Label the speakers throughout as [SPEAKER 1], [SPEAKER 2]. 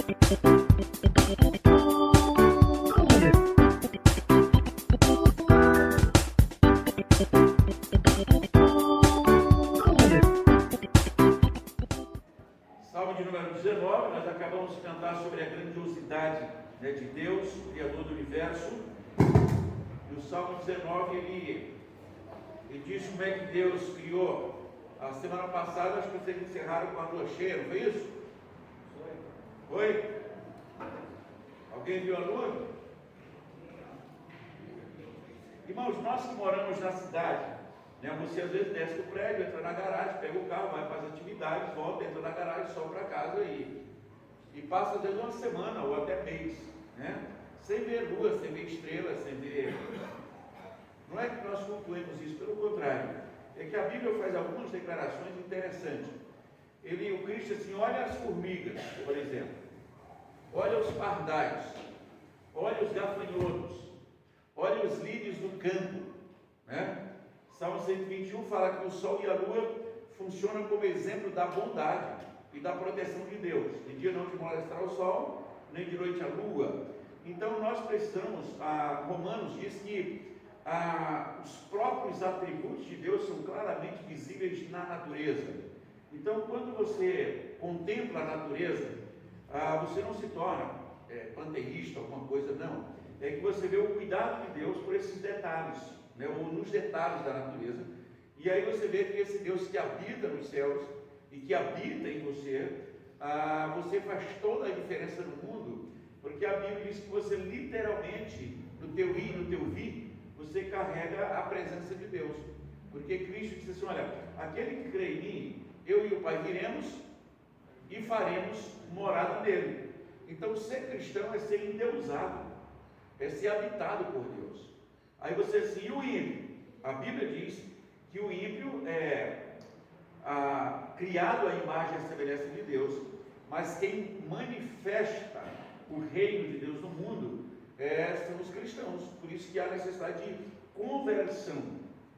[SPEAKER 1] Salmo de número 19, nós acabamos de cantar sobre a grandiosidade, né, de Deus, Criador do Universo. E o Salmo 19, ele diz como é que Deus criou. A semana passada, acho que vocês encerraram com a lua cheia, não foi isso? Foi? Alguém viu a lua? Irmãos, nós que moramos na cidade, né, você às vezes desce do prédio, entra na garagem, pega o carro, vai fazer atividades, volta, entra na garagem, sobe para casa e passa às vezes uma semana ou até mês, né, sem ver lua, sem ver estrelas, sem ver. Não é que nós concluímos isso, pelo contrário, é que a Bíblia faz algumas declarações interessantes. O Cristo diz assim: olha as formigas, por exemplo, olha os pardais, olha os gafanhotos, olha os lírios do campo, né? Salmo 121 fala que o sol e a lua funcionam como exemplo da bondade e da proteção de Deus. De dia não te molestará o sol, nem de noite a lua. Então nós precisamos, Romanos diz que os próprios atributos de Deus são claramente visíveis na natureza. Então quando você contempla a natureza, você não se torna panteísta, alguma coisa, não. É que você vê o cuidado de Deus por esses detalhes, né, ou nos detalhes da natureza, e aí você vê que esse Deus que habita nos céus e que habita em você, você faz toda a diferença no mundo, porque a Bíblia diz que você literalmente, no teu ir e no teu vir, você carrega a presença de Deus, porque Cristo disse assim: olha, aquele que crê em mim, eu e o Pai viremos e faremos morada nele. Então ser cristão é ser endeusado, é ser habitado por Deus. Aí você assim, e o ímpio? A Bíblia diz que o ímpio é criado à imagem e semelhança de Deus, mas quem manifesta o reino de Deus no mundo são os cristãos. Por isso que há necessidade de conversão,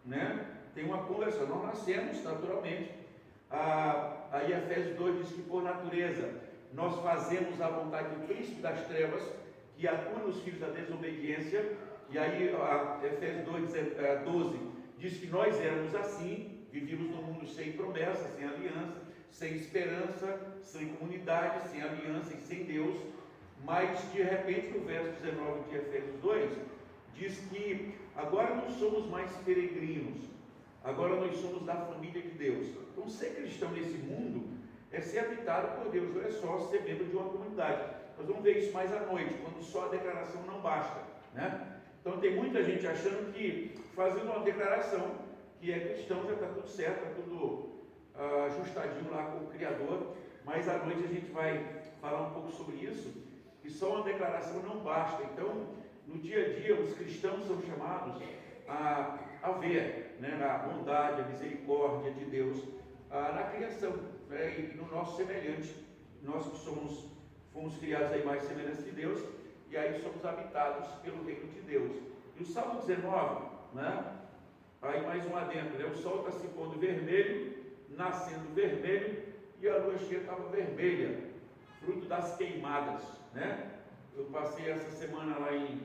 [SPEAKER 1] né? Tem uma conversão. Nós nascemos naturalmente. Aí Efésios 2 diz que por natureza nós fazemos a vontade do príncipe das trevas, que atua nos filhos da desobediência. E aí Efésios 2:12 diz que nós éramos assim, vivíamos num mundo sem promessa, sem aliança, sem esperança, sem comunidade, sem aliança e sem Deus. Mas de repente no verso 19 de Efésios 2 diz que agora não somos mais peregrinos, agora nós somos da família de Deus. Então ser cristão nesse mundo é ser habitado por Deus, não é só ser membro de uma comunidade. Nós vamos ver isso mais à noite, quando só a declaração não basta, né? Então tem muita gente achando que fazendo uma declaração que é cristão já está tudo certo, está tudo ajustadinho lá com o Criador. Mas à noite a gente vai falar um pouco sobre isso, que só uma declaração não basta. Então no dia a dia os cristãos são chamados a ver, né, a bondade, a misericórdia de Deus na criação, né, e no nosso semelhante. Nós que fomos criados à imagem e semelhança de Deus, e aí somos habitados pelo reino de Deus. E o Salmo 19, né, aí mais um adendo, né, o sol está se pondo vermelho, nascendo vermelho, e a lua cheia estava vermelha, fruto das queimadas, né? Eu passei essa semana lá em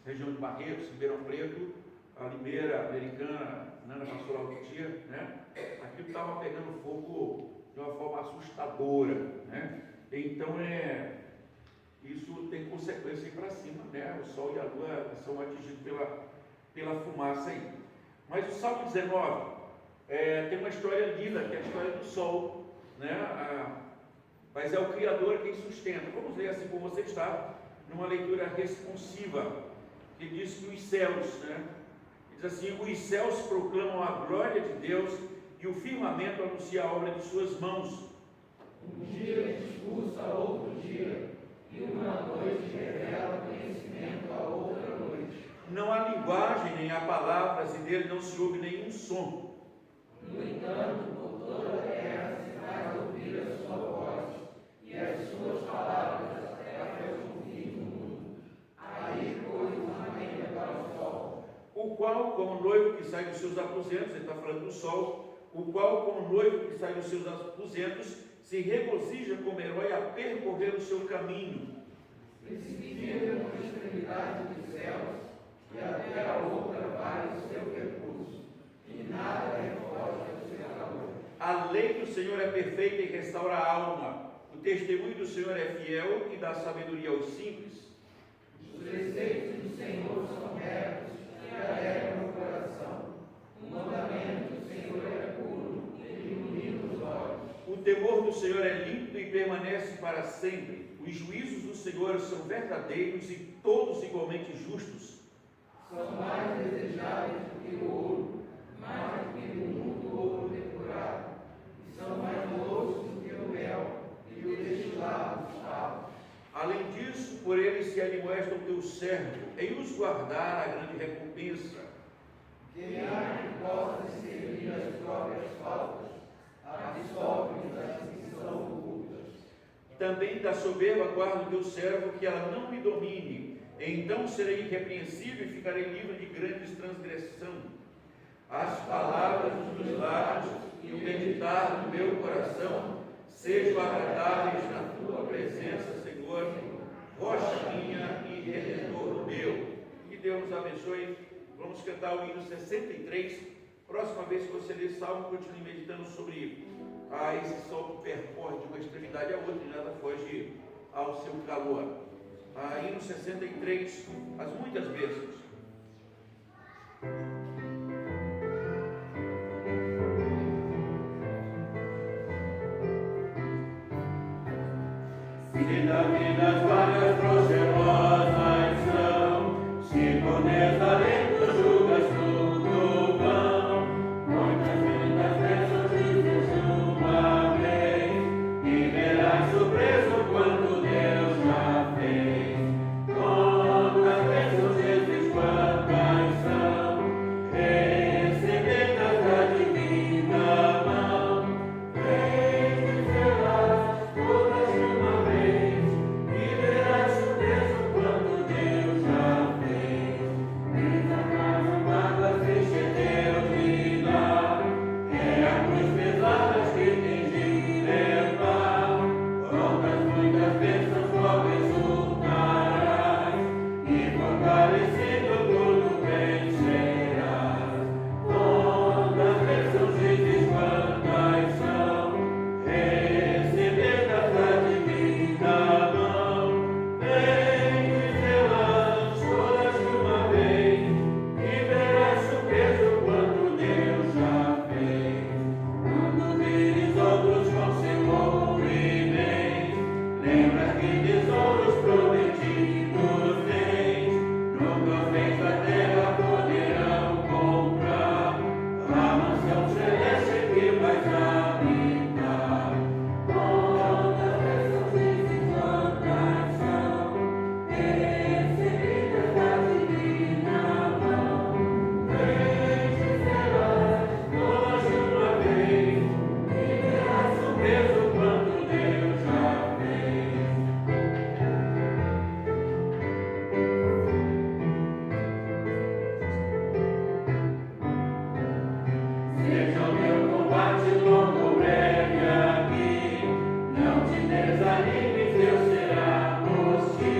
[SPEAKER 1] região de Barretos, Ribeirão Preto, a Limeira, Americana, Nana passou lá outro dia, né? Aquilo estava pegando fogo de uma forma assustadora, né? Então isso tem consequência aí para cima, né? O sol e a lua são atingidos pela fumaça aí. Mas o Salmo 19 tem uma história linda, que é a história do sol, né? Mas é o Criador quem sustenta. Vamos ler assim como você está, numa leitura responsiva, que diz que os céus, né? Diz assim: os céus proclamam a glória de Deus e o firmamento anuncia a obra de suas mãos.
[SPEAKER 2] Um dia discursa a outro dia, e uma noite revela conhecimento a outra noite.
[SPEAKER 1] Não há linguagem nem há palavras, e dele não se ouve nenhum som.
[SPEAKER 2] No entanto, por toda a terra se faz ouvir a sua voz, e as suas palavras até o fim do mundo. Aí pôs uma lenda para o sol,
[SPEAKER 1] O qual, como noivo que sai dos seus aposentos, ele está falando do sol, o qual, como noivo que sai dos seus aposentos, se regozija como herói a percorrer o seu caminho.
[SPEAKER 2] Precipita uma extremidade dos céus, e até a outra vai o seu percurso, e nada refoge do seu calor.
[SPEAKER 1] A lei do Senhor é perfeita e restaura a alma. O testemunho do Senhor é fiel e dá sabedoria aos simples.
[SPEAKER 2] Os preceitos do Senhor são retos e alegram o coração. O mandamento do Senhor é puro e ilumina os olhos.
[SPEAKER 1] O temor do Senhor é límpido e permanece para sempre. Os juízos do Senhor são verdadeiros e todos igualmente justos.
[SPEAKER 2] São mais desejáveis do que o ouro, mais do que muito ouro depurado, e são mais doces do que o mel e o destilado dos favos.
[SPEAKER 1] Além disso, por eles se admoesta o teu servo, em os guardar a grande recompensa.
[SPEAKER 2] Quem há que possa discernir as próprias faltas, absolve-nos das que são ocultas.
[SPEAKER 1] Também da soberba guarda o teu servo, que ela não me domine. Então serei irrepreensível e ficarei livre de grandes transgressão. As palavras dos meus lábios e o meditar do meu coração sejam agradáveis na tua presença, Senhor, rocha minha e redentor meu. Que Deus nos abençoe. Vamos cantar o hino 63. Próxima vez que você ler salmo, continue meditando sobre esse sol que percorre de uma extremidade a outra e nada foge ao seu calor. Hino 63, as muitas bênçãos.
[SPEAKER 3] Se da vida as vagas procerosas são, se com desalento julgas tudo vão, muitas bênçãos dizes uma vez, e verás surpreso quando Deus já fez. Quantas bênçãos dizes quantas são, recebidas da divina mão, vem dizer-las todas de uma vez, e verás surpreso quando Deus já fez. Eis a casa mágoas triste Deus lhe dá, é a cruz pesada que tem de levar. Quantas muitas bênçãos logo exultarás, e fortalecido tudo vencerás. Quantas bênçãos dizes quantas são, recebidas da divina mão, vem dizê-las todas de uma vez, e verás surpreso quando Deus já fez. Quando vires outros com seu ouro e bens, lembra que tesouros prometidos tens, nunca os bens da terra poderão comprar a mansão celeste que vais habitar. Quantas bênçãos dizes quantas são, recebidas da divina mão, vem dizer-las todas de uma vez, e verás surpreso quando Deus já fez. Seja o teu combate longo ou breve aqui, não te desanimes, Deus será por ti.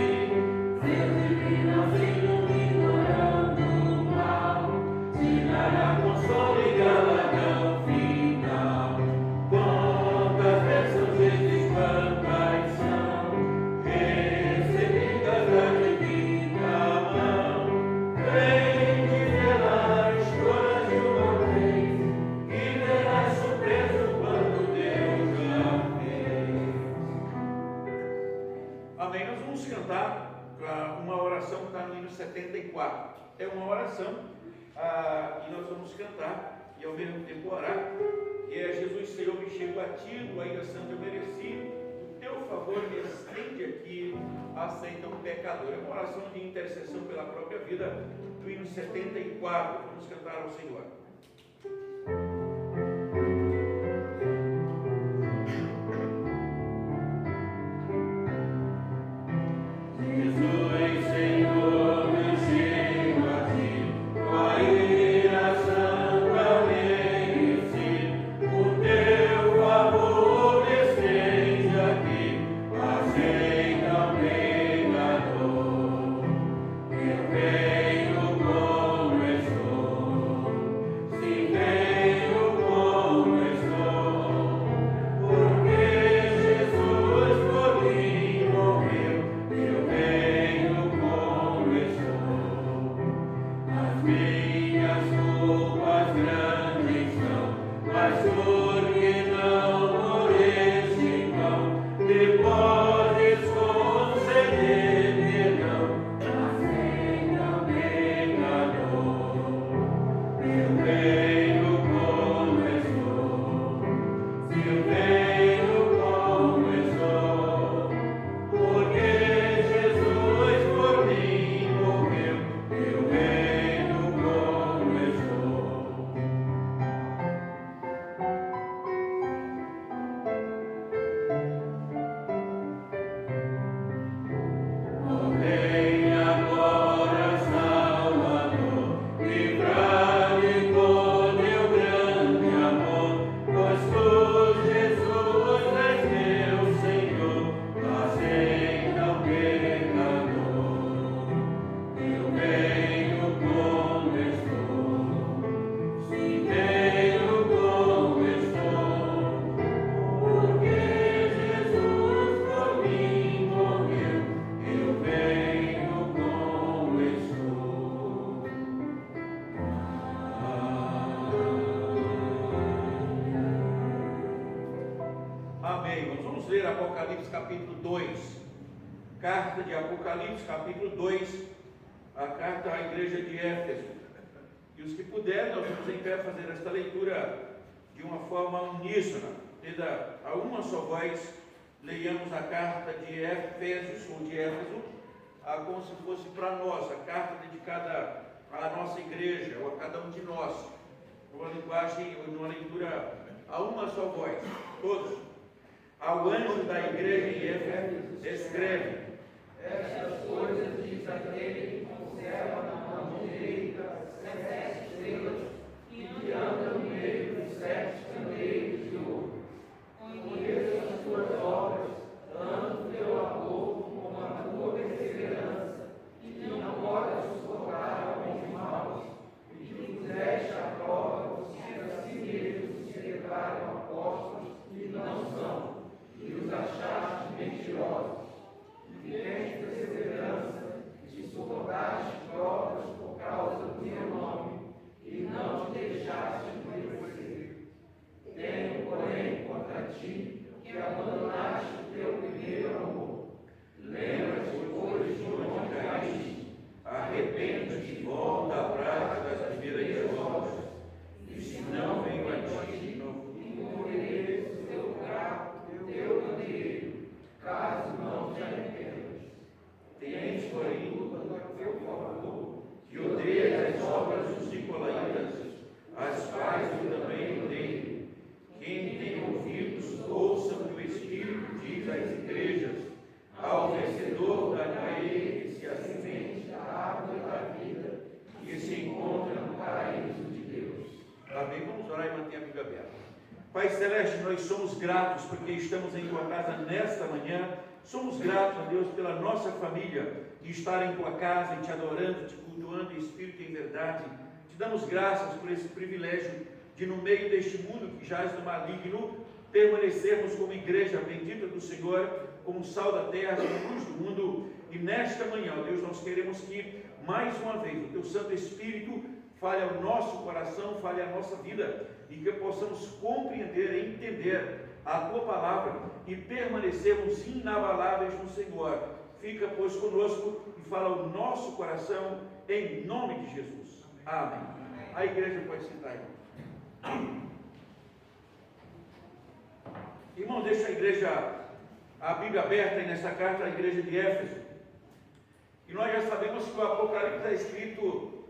[SPEAKER 3] Seus divinos auxílios ignorando o mal, te dará consolo e galardão final. Quantas bênçãos dizes quantas são, recebidas da divina mão, vem dizer-las todas de uma vez, e verás surpreso quando Deus já fez.
[SPEAKER 1] Amém. Nós vamos cantar uma oração que está no hino 74. É uma oração e nós vamos cantar e ao mesmo tempo orar, que é: Jesus, Senhor, me chego a ti, no ainda santo eu mereci, o teu favor me estende aqui, aceita um pecador. É uma oração de intercessão pela própria vida, do hino 74. Vamos cantar ao Senhor.
[SPEAKER 3] Jesus, Senhor, me chego a ti, tua ira santa mereci, o teu favor me estende
[SPEAKER 1] ler Apocalipse capítulo 2. Carta de Apocalipse capítulo 2, a carta à igreja de Éfeso. E os que puderem, nós vamos em pé fazer esta leitura de uma forma uníssona, a uma só voz. Leiamos a carta de Éfesos, ou de Éfeso, como se fosse para nós, a carta dedicada à nossa igreja, ou a cada um de nós, numa linguagem, numa leitura a uma só voz, todos. Ao anjo da igreja em Éfeso, escreve:
[SPEAKER 2] estas coisas diz aquele que conserva na mão direita as 7 estrelas e que anda no meio dos 7 candeeiros de ouro. Conheço as tuas obras, tanto o teu amor como a tua perseverança, e não podes suportar homens maus, e que puseste à prova os que a si mesmos se declaram apóstolos e não são, e os achaste mentirosos. E tens perseverança, e suportaste provas por causa do meu nome, e não te deixaste endurecer. Tenho, porém, contra ti, que abandonaste o teu primeiro amor. Lembra-te, pois, de onde caíste, arrepende-te e volta à prática das primeiras obras. E se não venho a ti, envolvereis o teu carro, o teu candeeiro, caso não te arrependas. Tens, porém, a teu favor, que odeias as obras dos nicolaítas, as quais eu também odeio. Quem tem ouvidos, ouça o que o Espírito diz às igrejas. Ao vencedor da ele que se assente à árvore da vida, que se encontra no paraíso de Deus. Amém. Vamos orar e manter a Bíblia aberta. Pai Celeste, nós somos gratos porque estamos em Tua casa nesta manhã. Somos gratos, a Deus, pela nossa família, de estar em Tua casa, Te adorando, Te cultuando em espírito e em verdade. Te damos graças por esse privilégio de, no meio deste mundo que jaz no maligno, permanecermos como igreja bendita do Senhor, como sal da terra, como luz do mundo. E nesta manhã, ó Deus, nós queremos que, mais uma vez, o Teu Santo Espírito fale ao nosso coração, fale à nossa vida, e que possamos compreender e entender a Tua palavra e permanecermos inabaláveis no Senhor. Fica, pois, conosco e fala ao nosso coração, em nome de Jesus. Amém. A igreja pode sentar aí. Irmão, deixa a Bíblia aberta aí nessa carta à igreja de Éfeso. E nós já sabemos que o Apocalipse está escrito,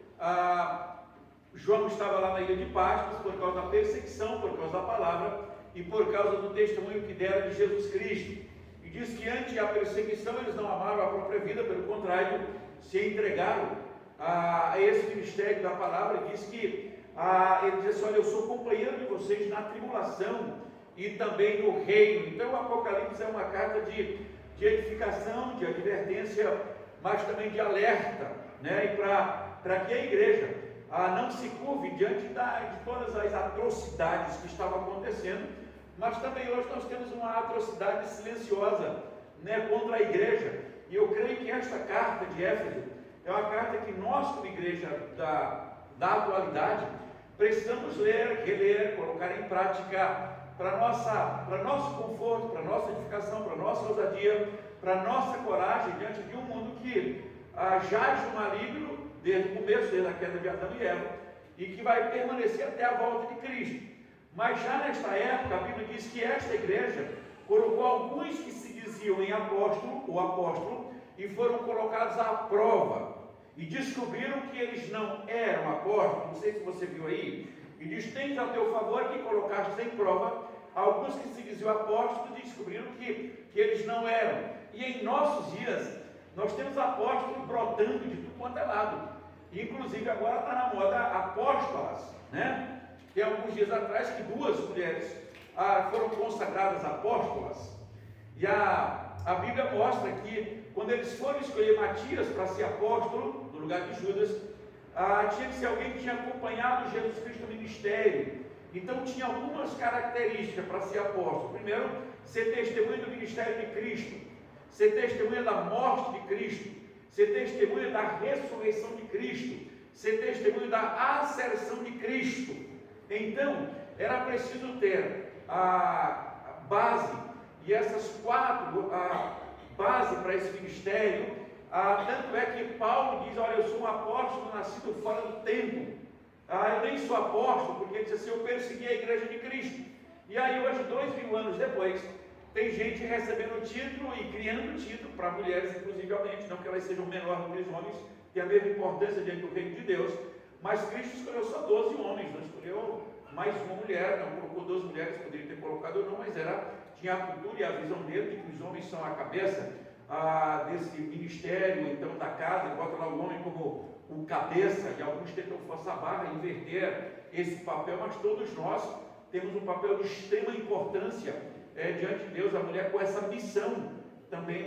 [SPEAKER 2] João estava lá na ilha de Patmos por causa da perseguição, por causa da palavra e por causa do testemunho que deram de Jesus Cristo. E diz que ante a perseguição eles não amaram a própria vida, pelo contrário, se entregaram a esse ministério da palavra. E diz que ele diz assim: olha, eu sou companheiro de vocês na tribulação e também no reino. Então o Apocalipse é uma carta de edificação, de advertência, mas também de alerta, né? E para que a igreja não se curve diante de todas as atrocidades que estavam acontecendo, mas também hoje nós temos uma atrocidade silenciosa, né, contra a igreja. E eu creio que esta carta de Éfeso é uma carta que nós, como igreja da atualidade, precisamos ler, reler, colocar em prática para nosso conforto, para nossa edificação, para nossa ousadia, para nossa coragem diante de um mundo que jaz no maligno desde o começo, desde a queda de Adão e Eva, e que vai permanecer até a volta de Cristo. Mas já nesta época, a Bíblia diz que esta igreja colocou alguns que se diziam em apóstolo, e foram colocados à prova, e descobriram que eles não eram apóstolos. Não sei se você viu aí, e diz: tens a teu favor que colocaste em prova alguns que se diziam apóstolos, e descobriram que eles não eram. E em nossos dias, nós temos apóstolos brotando de tudo quanto é lado. Inclusive agora está na moda apóstolas, né? Tem alguns dias atrás que 2 mulheres foram consagradas apóstolas. E a Bíblia mostra que quando eles foram escolher Matias para ser apóstolo, no lugar de Judas, tinha que ser alguém que tinha acompanhado Jesus Cristo no ministério. Então tinha algumas características para ser apóstolo. Primeiro, ser testemunha do ministério de Cristo, ser testemunha da morte de Cristo, ser testemunha da ressurreição de Cristo, ser testemunha da ascensão de Cristo. Então, era preciso ter a base
[SPEAKER 1] E essas 4, a base para esse ministério, tanto é que Paulo diz, olha, eu sou um apóstolo nascido fora do tempo. Eu nem sou apóstolo, porque ele diz assim, eu persegui a igreja de Cristo. E aí hoje, 2000 anos depois, tem gente recebendo título e criando título para mulheres, inclusivamente, não que elas sejam menores do que os homens, tem a mesma importância diante do reino de Deus, mas Cristo escolheu só 12 homens, não escolheu mais uma mulher, não colocou 12 mulheres, poderia ter colocado ou não, mas tinha a cultura e a visão dele de que os homens são a cabeça desse ministério, então da casa, ele bota lá o homem como o cabeça, e alguns tentam forçar a barra, inverter esse papel, mas todos nós temos um papel de extrema importância diante de Deus, a mulher com essa missão também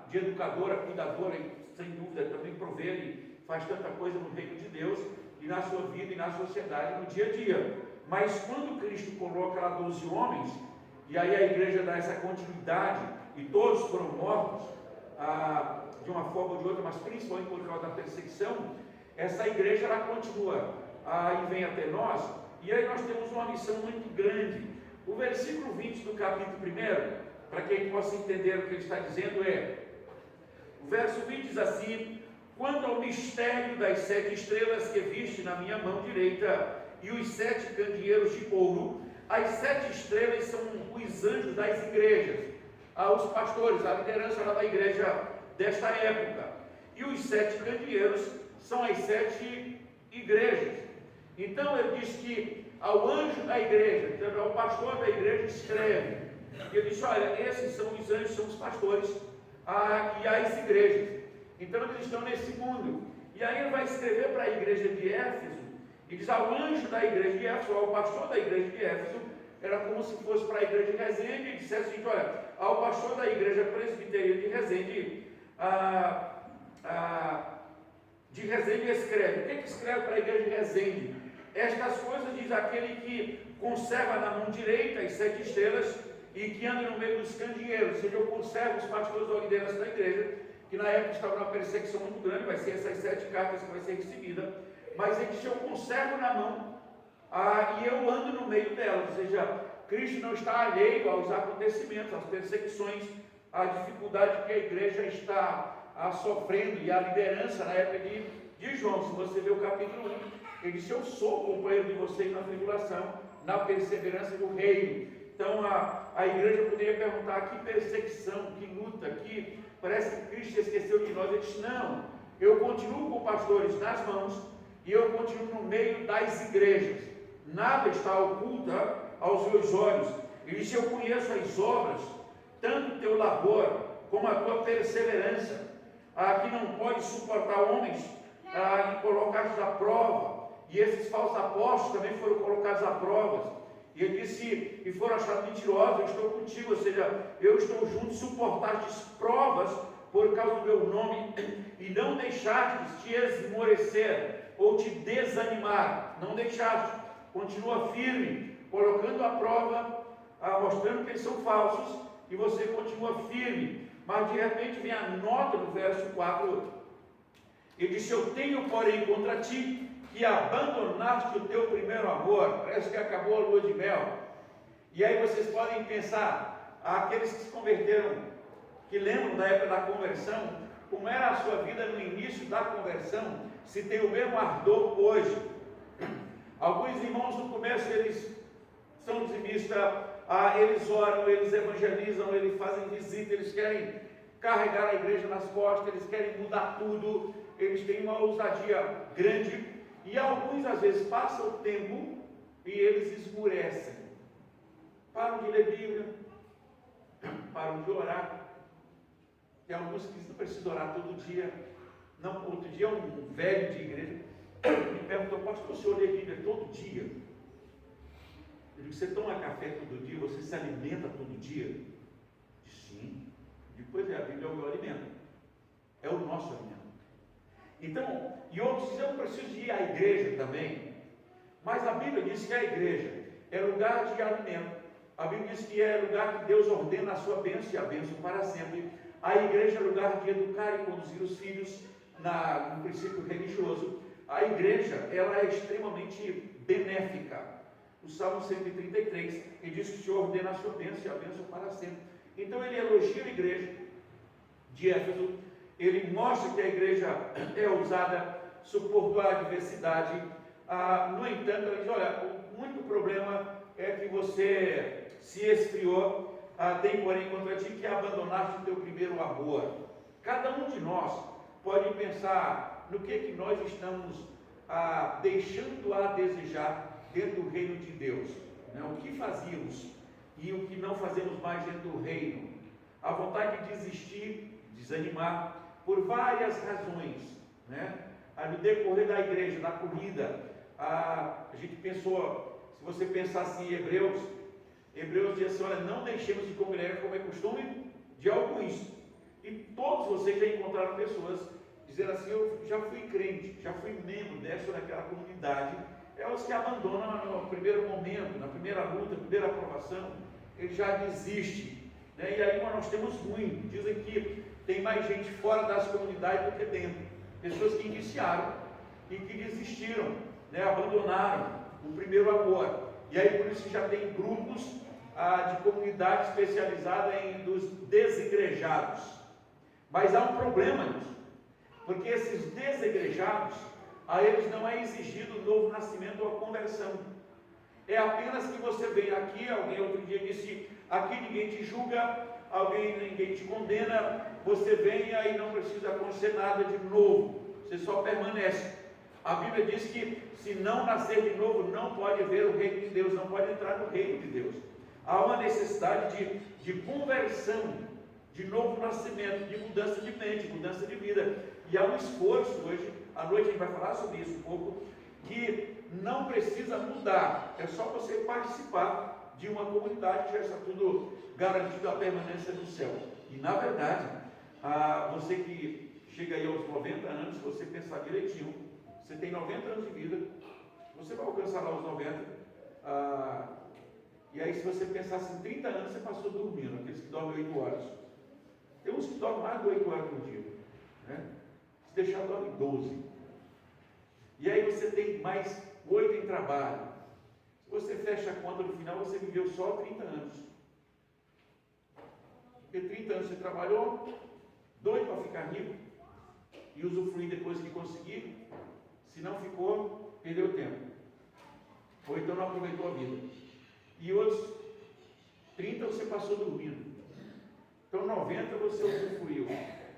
[SPEAKER 1] de educadora, cuidadora, e sem dúvida também provê e faz tanta coisa no reino de Deus e na sua vida e na sociedade no dia a dia. Mas quando Cristo coloca lá 12 homens, e aí a igreja dá essa continuidade, e todos foram mortos de uma forma ou de outra, mas principalmente por causa da perseguição, essa igreja ela continua e vem até nós, e aí nós temos uma missão muito grande. O versículo 20 do capítulo 1, para que a gente possa entender o que ele está dizendo, o verso 20 diz assim: quanto ao mistério das 7 estrelas que viste na minha mão direita e os 7 candeeiros de ouro, as 7 estrelas são os anjos das igrejas, os pastores, a liderança lá da igreja desta época, e os 7 candeeiros são as 7 igrejas. Então ele diz que ao anjo da igreja, então ao pastor da igreja escreve, ele diz, olha, esses são os anjos, são os pastores e as igrejas. Então eles estão nesse mundo, e aí ele vai escrever para a igreja de Éfeso, e diz ao anjo da igreja de Éfeso, ao pastor da igreja de Éfeso, era como se fosse para a igreja de Resende, e dissesse assim, olha, ao pastor da igreja presbiteriana de Resende, de Resende escreve. O que escreve para a igreja de Resende? Estas coisas diz aquele que conserva na mão direita as 7 estrelas e que anda no meio dos candeeiros, ou seja, eu conservo os pastores ou liderança da igreja, que na época estava numa perseguição muito grande, vai ser essas 7 cartas que vai ser recebida, mas ele disse, eu conservo na mão e eu ando no meio delas, ou seja, Cristo não está alheio aos acontecimentos, às perseguições, à dificuldade que a igreja está sofrendo, e a liderança na época de João. Se você ver o capítulo 1, ele disse, eu sou companheiro de vocês na tribulação, na perseverança do reino. Então a igreja poderia perguntar, que perseguição, que luta, que parece que Cristo esqueceu de nós. Ele disse, não, eu continuo com pastores nas mãos, e eu continuo no meio das igrejas, nada está oculto aos meus olhos. Ele disse, eu conheço as obras, tanto o teu labor, como a tua perseverança, que não pode suportar homens, e colocar-os à prova, e esses falsos apóstolos também foram colocados à prova, e ele disse, e foram achados mentirosos, eu estou contigo, ou seja, eu estou junto, suportastes provas por causa do meu nome, e não deixastes te esmorecer, ou te desanimar, não deixaste, continua firme, colocando à prova, mostrando que eles são falsos, e você continua firme. Mas de repente vem a nota do verso 4, ele disse, eu tenho porém contra ti, que abandonaste o teu primeiro amor. Parece que acabou a lua de mel. E aí vocês podem pensar, aqueles que se converteram, que lembram da época da conversão, como era a sua vida no início da conversão, se tem o mesmo ardor hoje. Alguns irmãos no começo eles são dizimistas, eles oram, eles evangelizam, eles fazem visita, eles querem carregar a igreja nas costas, eles querem mudar tudo, eles têm uma ousadia grande, e alguns às vezes passam o tempo e eles esmurecem, param de ler Bíblia, param de orar. Tem alguns que não precisam orar todo dia. Não, outro dia um velho de igreja me perguntou, pastor, o senhor lê Bíblia todo dia? Eu digo, você toma café todo dia, você se alimenta todo dia? Eu disse, sim. Depois a Bíblia é o meu alimento, é o nosso alimento. Então, e outros dizem, eu preciso ir à igreja também, mas a Bíblia diz que a igreja é lugar de alimento. A Bíblia diz que é lugar que Deus ordena a sua bênção e a bênção para sempre. A igreja é lugar de educar e conduzir os filhos no princípio religioso. A igreja, ela é extremamente benéfica. O Salmo 133, ele diz que o Senhor ordena a sua bênção e a bênção para sempre. Então ele elogia a igreja de Éfeso, ele mostra que a igreja é ousada, suportou a adversidade. No entanto, ele diz, olha, o único problema é que você se esfriou, tem porém contra ti que abandonaste o teu primeiro amor. Cada um de nós pode pensar no que nós estamos deixando a desejar dentro do reino de Deus, né? O que fazíamos e o que não fazemos mais dentro do reino. A vontade de desistir, desanimar, por várias razões, né? No decorrer da igreja, da corrida, a gente pensou, se você pensasse em Hebreus diz assim, olha, não deixemos de congregar como é costume de alguns. E todos vocês já encontraram pessoas dizendo assim, eu já fui crente, já fui membro dessa ou daquela comunidade. É os que abandonam no primeiro momento, na primeira luta, na primeira aprovação, ele já desiste, né? E aí nós temos muito, dizem que tem mais gente fora das comunidades do que dentro, pessoas que iniciaram e que desistiram, né? Abandonaram o primeiro amor, e aí por isso já tem grupos de comunidade especializada dos desigrejados. Mas há um problema nisso, porque esses desigrejados, a eles não é exigido o novo nascimento ou a conversão. É apenas que você vem aqui, alguém outro dia disse, aqui ninguém te julga, ninguém te condena, você vem e aí não precisa acontecer nada de novo, você só permanece. A Bíblia diz que se não nascer de novo, não pode ver o reino de Deus, não pode entrar no reino de Deus. Há uma necessidade de conversão, de novo nascimento, de mudança de mente, mudança de vida. E há um esforço hoje, à noite a gente vai falar sobre isso um pouco, que não precisa mudar, é só você participar de uma comunidade que já está tudo garantido a permanência no céu. E na verdade, você que chega aí aos 90 anos, se você pensar direitinho, você tem 90 anos de vida, você vai alcançar lá os 90, e aí se você pensasse em 30 anos, você passou dormindo, aqueles que dormem 8 horas. Tem uns que dormem mais de 8 horas por dia, né? Se deixar, dorme 12. E aí você tem mais 8 em trabalho. Se você fecha a conta no final, você viveu só 30 anos. Porque 30 anos você trabalhou, doido para ficar rico, e usufruir depois que conseguir. Se não ficou, perdeu tempo. Ou então não aproveitou a vida. E outros 30 você passou dormindo. Então 90 você usufruiu.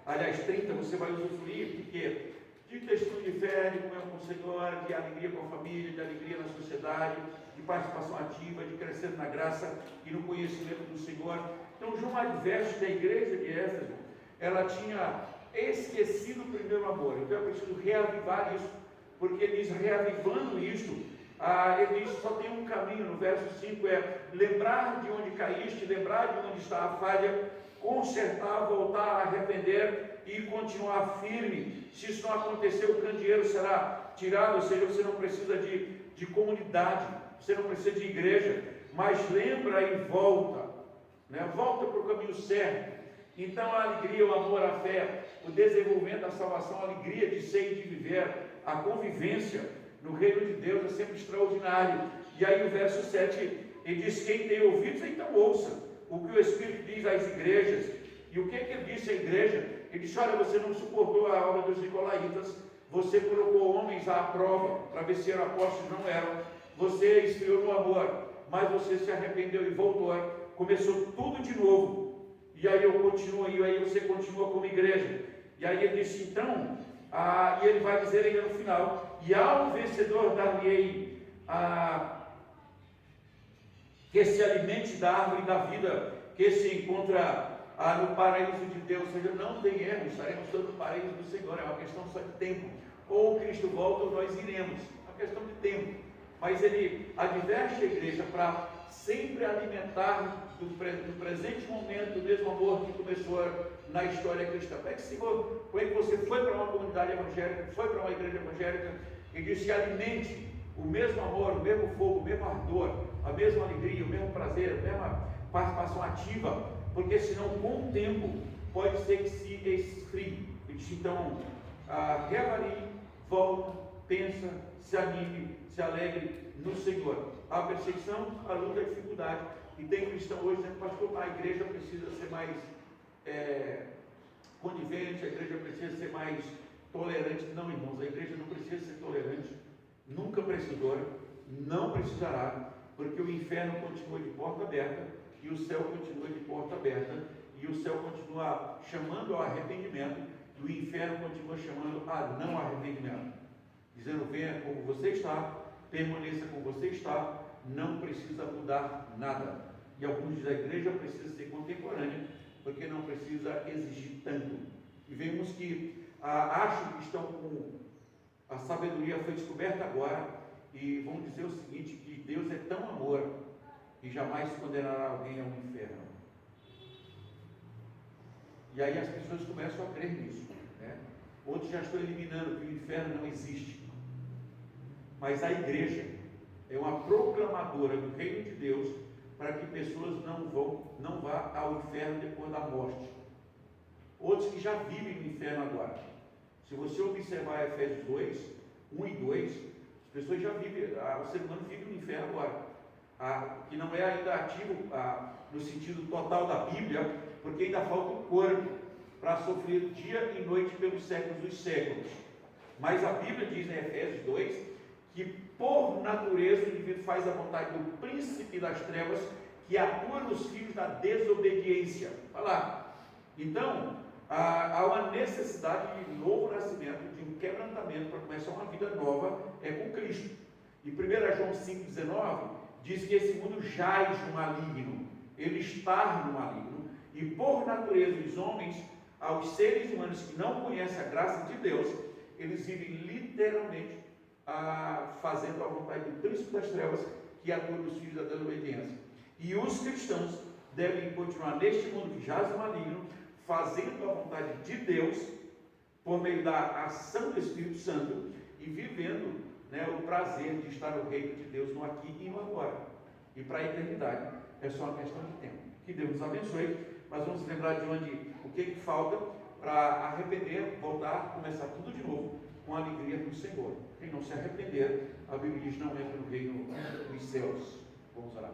[SPEAKER 1] Aliás, 30 você vai usufruir porque de testemunho de fé, de comunhão com o Senhor, de alegria com a família, de alegria na sociedade, de participação ativa, de crescer na graça e no conhecimento do Senhor. Então João adverte da igreja de Éfeso, ela tinha esquecido o primeiro amor. Então é preciso reavivar isso, porque ele diz, reavivando isto, ele diz, só tem um caminho, no verso 5 é lembrar de onde caíste, lembrar de onde está a falha, consertar, voltar, arrepender e continuar firme. Se isso não acontecer, o candeeiro será tirado, ou seja, você não precisa de comunidade, você não precisa de igreja, mas lembra e volta, né? Volta para o caminho certo. Então a alegria, o amor, a fé, o desenvolvimento da salvação, a alegria de ser e de viver, a convivência no reino de Deus é sempre extraordinário. E aí o verso 7, ele diz, quem tem ouvidos, então ouça o que o Espírito diz às igrejas. E o que ele disse à igreja? Ele disse, olha, você não suportou a obra dos nicolaítas, você colocou homens à prova, para ver se eram apóstolos, não eram, você esfriou no amor, mas você se arrependeu e voltou, começou tudo de novo. E aí eu continuo, e aí você continua como igreja. E aí ele disse, então, e ele vai dizer ainda no final, e ao vencedor dar-lhe-ei que se alimente da árvore da vida, que se encontra no paraíso de Deus. Ou seja, não tem erro, estaremos todos no paraíso do Senhor, é uma questão só de tempo. Ou Cristo volta ou nós iremos, é uma questão de tempo. Mas ele adverte a igreja para sempre alimentar do presente momento o mesmo amor que começou na história cristã. Como é que você foi para uma comunidade evangélica, foi para uma igreja evangélica e disse, alimente o mesmo amor, o mesmo fogo, o mesmo ardor, a mesma alegria, o mesmo prazer, a mesma participação ativa, porque senão com o tempo pode ser que se esfrie. E disse, então, reavalie, volta, pensa, se anime, se alegre no Senhor. A perseguição, a luta, a dificuldade, E tem cristão hoje dizendo, pastor, a igreja precisa ser mais conivente, a igreja precisa ser mais tolerante. Não, irmãos, a igreja não precisa ser tolerante, nunca precisou, não precisará, porque o inferno continua de porta aberta e o céu continua de porta aberta, e o céu continua chamando ao arrependimento e o inferno continua chamando a não arrependimento, dizendo, venha como você está, permaneça como você está, não precisa mudar nada. E alguns dizem, a igreja precisa ser contemporânea, porque não precisa exigir tanto. E vemos que acham que estão com a sabedoria foi descoberta agora, e vão dizer o seguinte, que Deus é tão amor que jamais condenará alguém ao inferno. E aí as pessoas começam a crer nisso, né? Outros já estão eliminando que o inferno não existe. Mas a igreja é uma proclamadora do reino de Deus para que pessoas não vá ao inferno depois da morte. Outros que já vivem no inferno agora. Se você observar Efésios 2, 1 e 2, as pessoas já vivem, o ser humano vive no inferno agora. Que não é ainda ativo no sentido total da Bíblia, porque ainda falta o corpo para sofrer dia e noite pelos séculos dos séculos. Mas a Bíblia diz em Efésios 2 que por natureza o indivíduo faz a vontade do príncipe das trevas, que atua nos filhos da desobediência. Olha lá. Então, há uma necessidade de novo nascimento, de um quebrantamento para começar uma vida nova com Cristo. E 1 João 5,19 diz que esse mundo jaz no maligno, ele está no maligno, e por natureza os homens, aos seres humanos que não conhecem a graça de Deus, eles vivem literalmente fazendo a vontade do príncipe das trevas, que atua nos filhos da desobediência. E os cristãos devem continuar neste mundo que jaz no maligno, fazendo a vontade de Deus, por meio da ação do Espírito Santo, e vivendo o prazer de estar no reino de Deus no aqui e no agora. E para a eternidade é só uma questão de tempo. Que Deus nos abençoe, mas vamos lembrar de o que falta para arrepender, voltar, começar tudo de novo, com a alegria do Senhor. Quem não se arrepender, a Bíblia diz, não entra no reino dos céus. Vamos orar.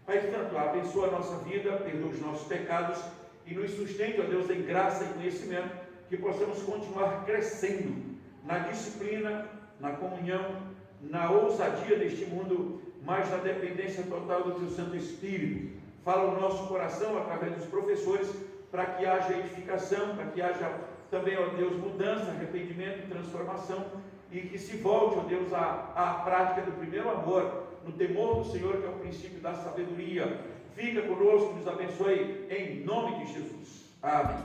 [SPEAKER 1] Pai Santo, abençoa a nossa vida, perdoa os nossos pecados e nos sustente, ó Deus, em graça e conhecimento, que possamos continuar crescendo na disciplina, na comunhão, na ousadia deste mundo, mas na dependência total do Teu Santo Espírito. Fala o nosso coração através dos professores, para que haja edificação, para que haja também, ó Deus, mudança, arrependimento e transformação, e que se volte, ó Deus, à prática do primeiro amor, no temor do Senhor, que é o princípio da sabedoria. Fica conosco, nos abençoe, em nome de Jesus. Amém.